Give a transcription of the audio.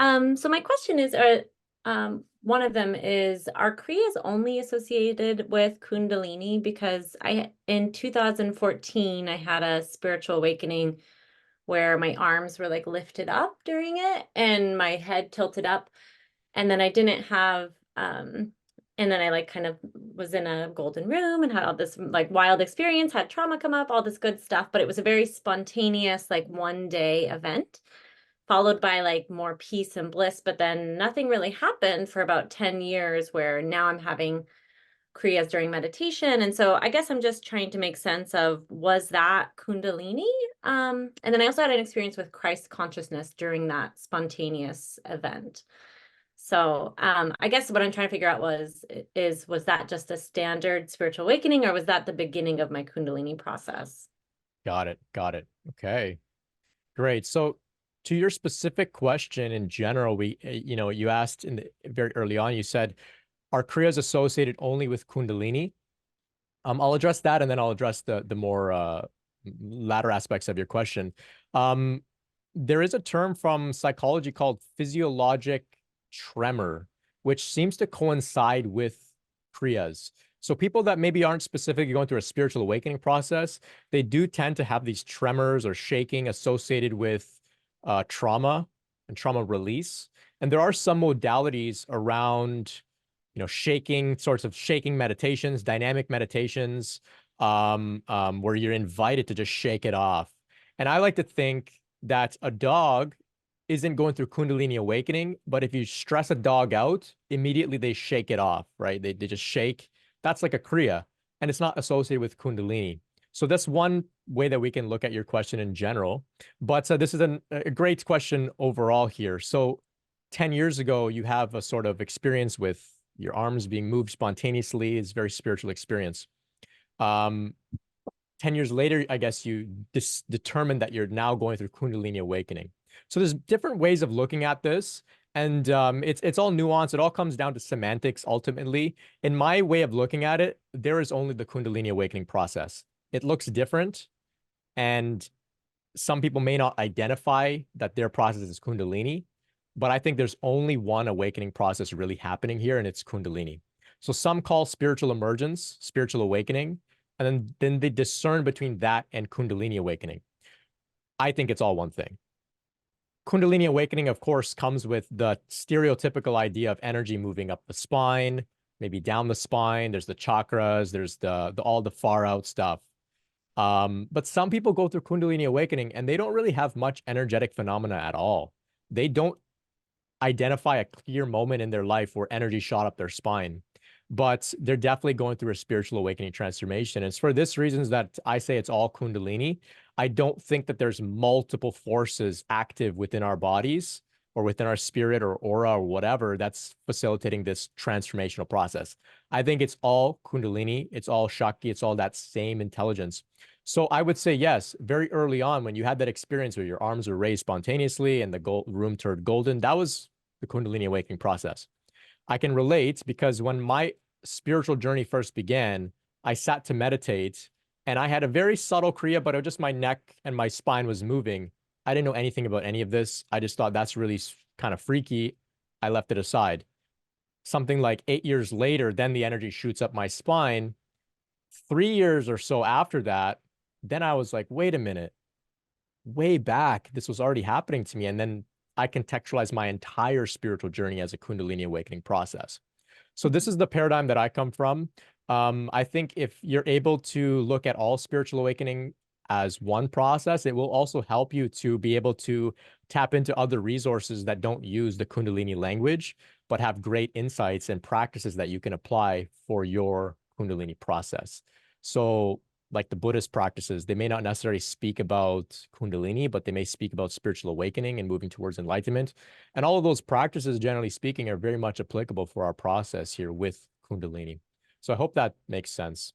So my question is, one of them is, are Kriyas only associated with Kundalini? Because in 2014, I had a spiritual awakening where my arms were like lifted up during it and my head tilted up. And then I didn't have, and then I like kind of was in a golden room and had all this like wild experience, had trauma come up, all this good stuff. But it was a very spontaneous, like 1 day event, followed by like more peace and bliss. But then nothing really happened for about 10 years, where now I'm having Kriyas during meditation. And so I guess I'm just trying to make sense of, was that Kundalini? And then I also had an experience with Christ consciousness during that spontaneous event. So I guess what I'm trying to figure out was that just a standard spiritual awakening, or was that the beginning of my Kundalini process? Got it. Got it. Okay. Great. So to your specific question in general, you asked in very early on, you said, are Kriyas associated only with Kundalini? I'll address that, and then I'll address the more latter aspects of your question. Um, there is a term from psychology called physiologic tremor, which seems to coincide with Kriyas. So people that maybe aren't specifically going through a spiritual awakening process, they do tend to have these tremors or shaking associated with trauma and trauma release. And there are some modalities around, shaking, sorts of shaking meditations, dynamic meditations, where you're invited to just shake it off. And I like to think that a dog isn't going through Kundalini awakening, but if you stress a dog out, immediately they shake it off, right? They just shake. That's like a Kriya, and it's not associated with Kundalini. So that's one way that we can look at your question in general. But this is a great question overall here. So 10 years ago, you have a sort of experience with your arms being moved spontaneously. It's a very spiritual experience. Um, 10 years later, I guess you determine that you're now going through Kundalini awakening. So there's different ways of looking at this, and it's all nuanced. It all comes down to semantics ultimately. In my way of looking at it, there is only the Kundalini awakening process. It looks different, and some people may not identify that their process is Kundalini, but I think there's only one awakening process really happening here, and it's Kundalini. So some call spiritual emergence, spiritual awakening, and then they discern between that and Kundalini awakening. I think it's all one thing. Kundalini awakening, of course, comes with the stereotypical idea of energy moving up the spine, maybe down the spine. There's the chakras, there's the all the far out stuff. But some people go through Kundalini awakening and they don't really have much energetic phenomena at all. They don't identify a clear moment in their life where energy shot up their spine, but they're definitely going through a spiritual awakening transformation. And it's for this reasons that I say it's all Kundalini. I don't think that there's multiple forces active within our bodies or within our spirit or aura or whatever that's facilitating this transformational process. I think it's all Kundalini, it's all Shakti, it's all that same intelligence. So I would say yes, very early on when you had that experience where your arms were raised spontaneously and the room turned golden, that was the Kundalini awakening process. I can relate because when my spiritual journey first began, I sat to meditate and I had a very subtle Kriya, but it was just my neck and my spine was moving. I didn't know anything about any of this. I just thought that's really kind of freaky. I left it aside. Something like 8 years later, then the energy shoots up my spine. 3 years or so after that, then I was like, wait a minute, way back, this was already happening to me. And then I contextualize my entire spiritual journey as a Kundalini awakening process. So this is the paradigm that I come from. I think if you're able to look at all spiritual awakening as one process, it will also help you to be able to tap into other resources that don't use the Kundalini language, but have great insights and practices that you can apply for your Kundalini process. So like the Buddhist practices, they may not necessarily speak about Kundalini, but they may speak about spiritual awakening and moving towards enlightenment. And all of those practices, generally speaking, are very much applicable for our process here with Kundalini. So I hope that makes sense.